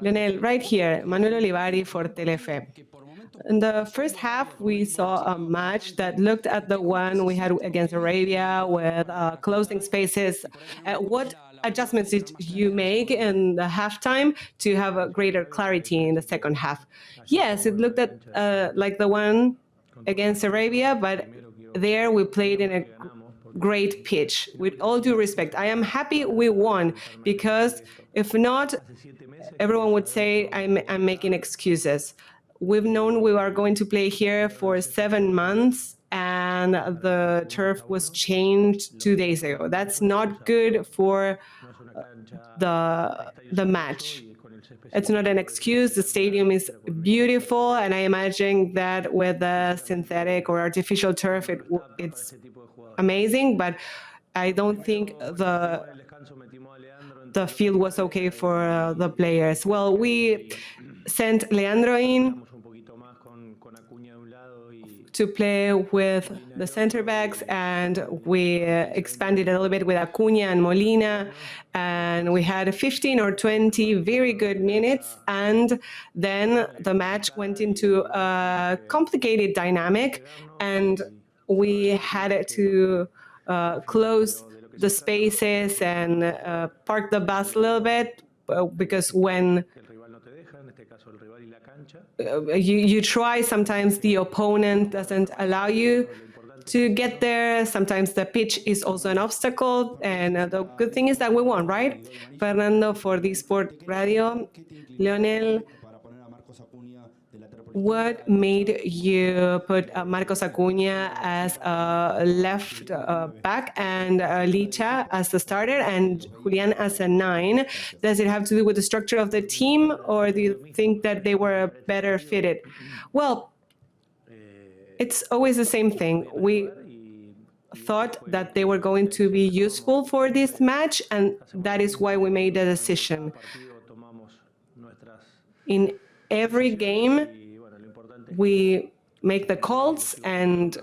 Lionel, right here, Manuel Olivari for Telefe. In the first half, we saw a match that looked at the one we had against Arabia with closing spaces. What adjustments did you make in the halftime to have a greater clarity in the second half? Yes, it looked at like the one against Arabia, but there we played in a great pitch. With all due respect, I am happy we won because if not, everyone would say I'm making excuses. We've known we are going to play here for 7 months and the turf was changed 2 days ago. That's not good for the match. It's not an excuse. The stadium is beautiful, and I imagine that with the synthetic or artificial turf, it's amazing. But I don't think the field was okay for the players. Well, we sent Leandro in to play with the center backs, and we expanded a little bit with Acuña and Molina, and we had 15 or 20 very good minutes, and then the match went into a complicated dynamic, and we had to close the spaces and park the bus a little bit, because when you try, sometimes the opponent doesn't allow you to get there. Sometimes the pitch is also an obstacle, and the good thing is that we won, right? Fernando for the Sport Radio. Lionel, what made you put Marcos Acuña as a left back and Licha as the starter and Julian as a 9? Does it have to do with the structure of the team, or do you think that they were better fitted? Well, it's always the same thing. We thought that they were going to be useful for this match, and that is why we made the decision. In every game, we make the calls, and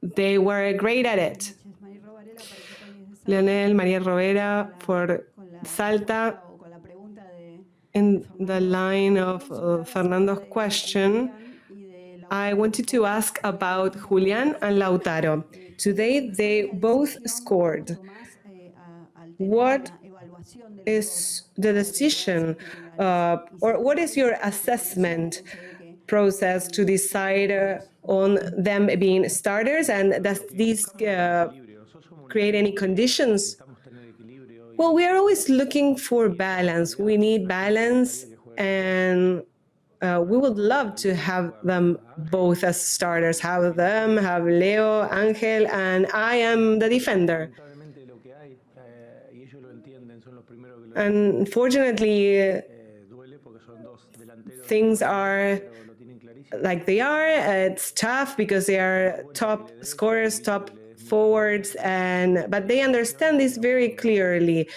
they were great at it. Lionel, Maria Rovera for Salta. In the line of Fernando's question, I wanted to ask about Julián and Lautaro. Today, they both scored. What is the decision, or what is your assessment process to decide on them being starters, and does this create any conditions? Well, we are always looking for balance. We need balance, and we would love to have them both as starters, have Leo, Angel, and I am the defender. Unfortunately, things are like they are. It's tough because they are top scorers, top forwards, but they understand this very clearly.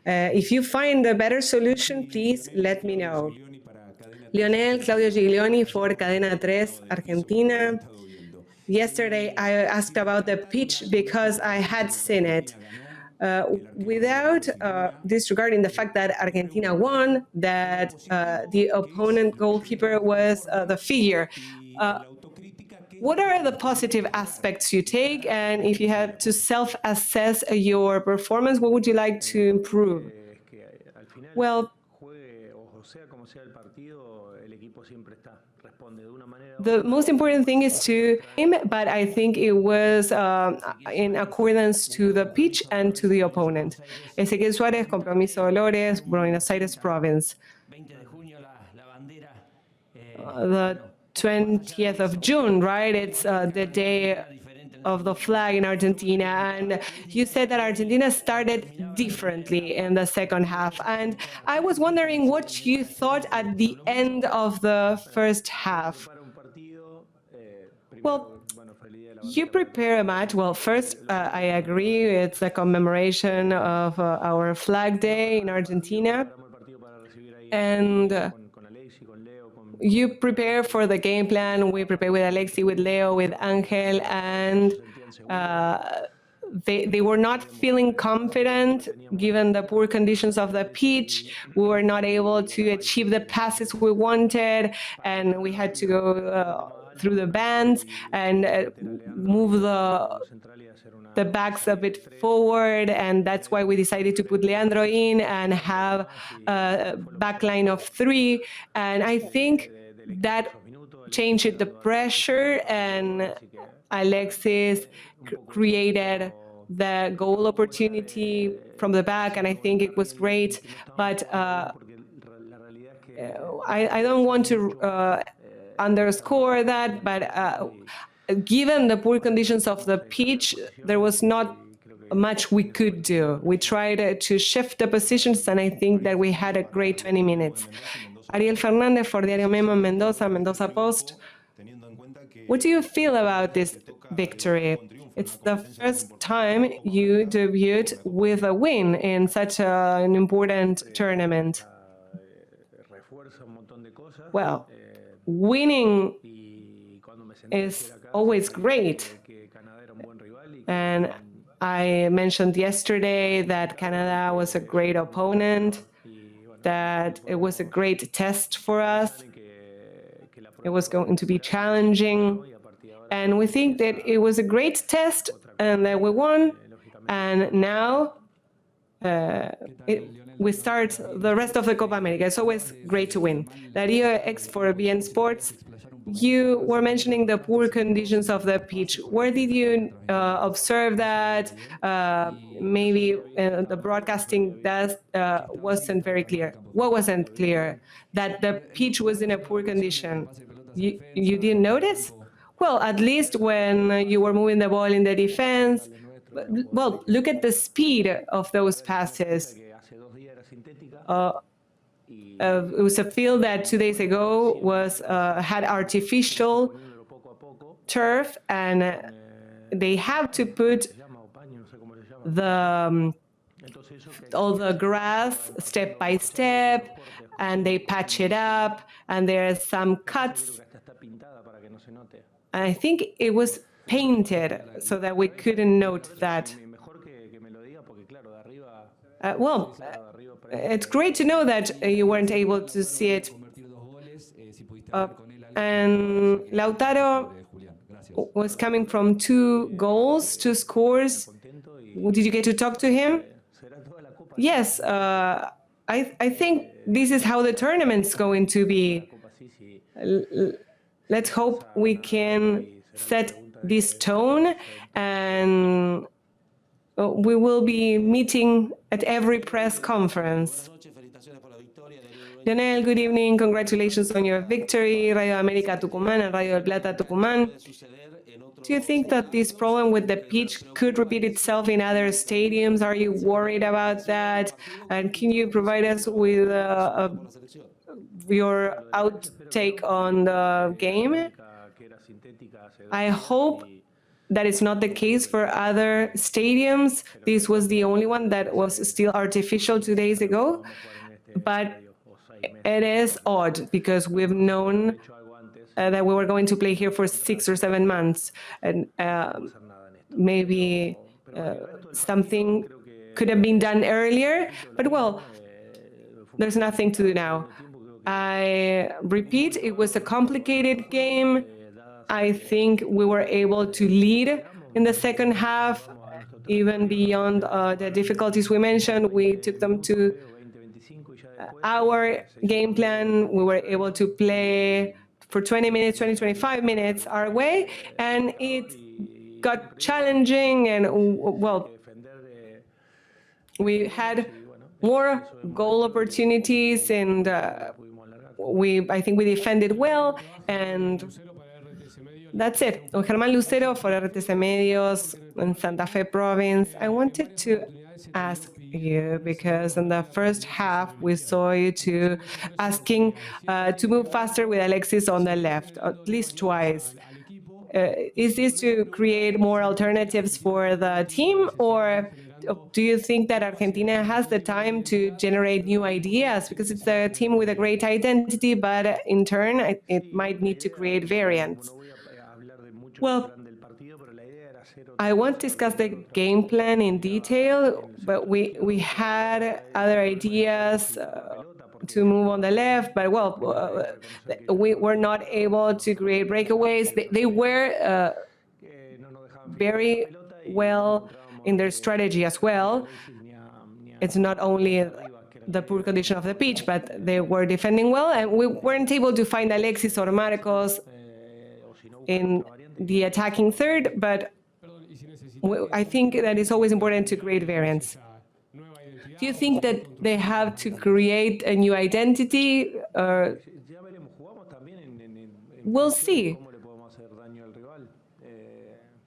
If you find a better solution, please let me know. Lionel, Claudio Giglioni for Cadena 3, Argentina. Yesterday, I asked about the pitch because I had seen it. Without disregarding the fact that Argentina won, that the opponent goalkeeper was the figure. What are the positive aspects you take? And if you had to self-assess your performance, what would you like to improve? Well, the most important thing is to aim, but I think it was in accordance to the pitch and to the opponent. Ezequiel Suárez, Compromiso Dolores, Buenos Aires province. The 20th of June, right? It's the day of the flag in Argentina, and you said that Argentina started differently in the second half, and I was wondering what you thought at the end of the first half. Well, you prepare a match. Well, first, I agree, it's a commemoration of our flag day in Argentina, and you prepare for the game plan. We prepare with Alexi, with Leo, with Angel, and they were not feeling confident given the poor conditions of the pitch. We were not able to achieve the passes we wanted, and we had to go through the bands and move the backs a bit forward, and that's why we decided to put Leandro in and have a backline of three. And I think that changed the pressure, and Alexis created the goal opportunity from the back, and I think it was great. But I don't want to underscore that, but given the poor conditions of the pitch, there was not much we could do. We tried to shift the positions, and I think that we had a great 20 minutes. Ariel Fernandez for Diario Memo en Mendoza, Mendoza Post. What do you feel about this victory? It's the first time you debuted with a win in such an important tournament. Well, winning is always great. And I mentioned yesterday that Canada was a great opponent, that it was a great test for us. It was going to be challenging. And we think that it was a great test and that we won. And now we start the rest of the Copa America. It's always great to win. Dario X for BN Sports. You were mentioning the poor conditions of the pitch. Where did you observe that? Maybe the broadcasting wasn't very clear. What wasn't clear? That the pitch was in a poor condition. You didn't notice? Well, at least when you were moving the ball in the defense. Well, look at the speed of those passes. It was a field that 2 days ago had artificial turf, and they have to put all the grass step by step, and they patch it up, and there are some cuts. And I think it was painted so that we couldn't note that. Well, it's great to know that you weren't able to see it. And Lautaro was coming from 2 goals, 2 scores. Did you get to talk to him? Yes, I think this is how the tournament's going to be. Let's hope we can set this tone, and we will be meeting at every press conference. Lionel, good evening. Congratulations on your victory. Radio América Tucumán and Radio del Plata Tucumán. Do you think that this problem with the pitch could repeat itself in other stadiums? Are you worried about that? And can you provide us with your outtake on the game? I hope that is not the case for other stadiums. This was the only one that was still artificial 2 days ago. But it is odd because we've known that we were going to play here for 6 or 7 months. And maybe something could have been done earlier. But well, there's nothing to do now. I repeat, it was a complicated game. I think we were able to lead in the second half, even beyond the difficulties we mentioned. We took them to our game plan. We were able to play for 20 minutes, 25 minutes our way, and it got challenging, and well, we had more goal opportunities, and I think we defended well, and that's it. Germán Lucero for RTC Medios in Santa Fe province. I wanted to ask you, because in the first half we saw you two asking to move faster with Alexis on the left, at least twice. Is this to create more alternatives for the team, or do you think that Argentina has the time to generate new ideas? Because it's a team with a great identity, but in turn, it might need to create variants. Well, I won't discuss the game plan in detail, but we had other ideas to move on the left, but well, we were not able to create breakaways. They were very well in their strategy as well. It's not only the poor condition of the pitch, but they were defending well, and we weren't able to find Alexis or Marcos in the attacking third, but I think that it's always important to create variance. Do you think that they have to create a new identity? We'll see.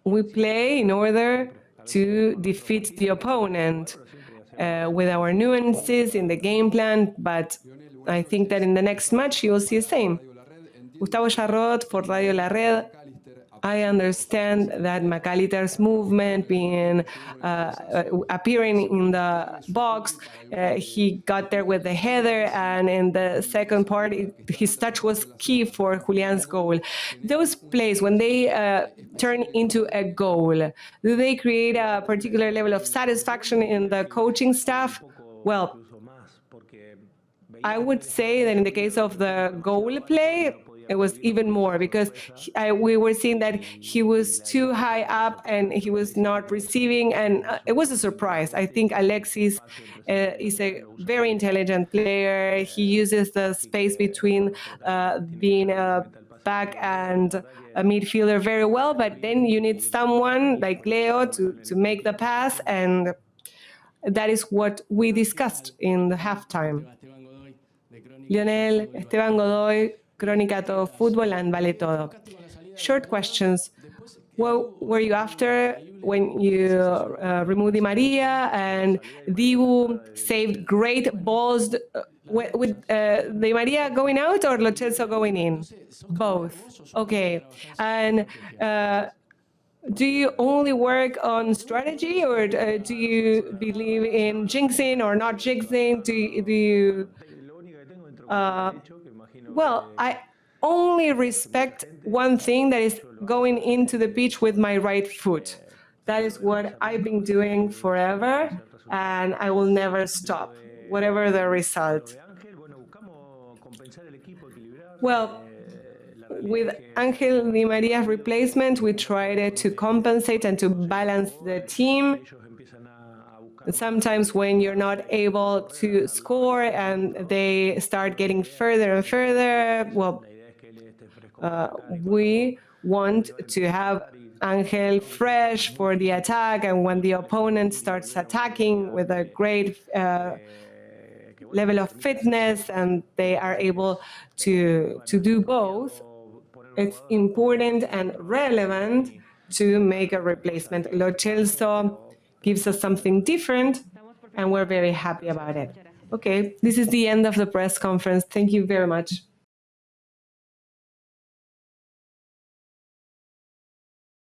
We play in order to defeat the opponent with our nuances in the game plan, but I think that in the next match you will see the same. Gustavo Jarrot for Radio La Red. I understand that McAllister's movement being appearing in the box, he got there with the header, and in the second part, his touch was key for Julian's goal. Those plays, when they turn into a goal, do they create a particular level of satisfaction in the coaching staff? Well, I would say that in the case of the goal play, it was even more, because we were seeing that he was too high up and he was not receiving, and it was a surprise. I think Alexis is a very intelligent player. He uses the space between being a back and a midfielder very well, but then you need someone like Leo to make the pass, and that is what we discussed in the halftime. Lionel, Esteban Godoy, Crónica Todo Fútbol, and Vale Todo. Short questions. What were you after when you removed Di Maria and Dibu saved great balls with Di Maria going out or Lo Celso going in? Both. Okay. And do you only work on strategy, or do you believe in jinxing or not jinxing? Do you well, I only respect one thing, that is going into the pitch with my right foot. That is what I've been doing forever, and I will never stop, whatever the result. Well, with Angel Di Maria's replacement, we tried to compensate and to balance the team. Sometimes when you're not able to score and they start getting further and further, well, we want to have Angel fresh for the attack, and when the opponent starts attacking with a great level of fitness and they are able to do both, it's important and relevant to make a replacement. Lo Celso gives us something different, and we're very happy about it. Okay, this is the end of the press conference. Thank you very much.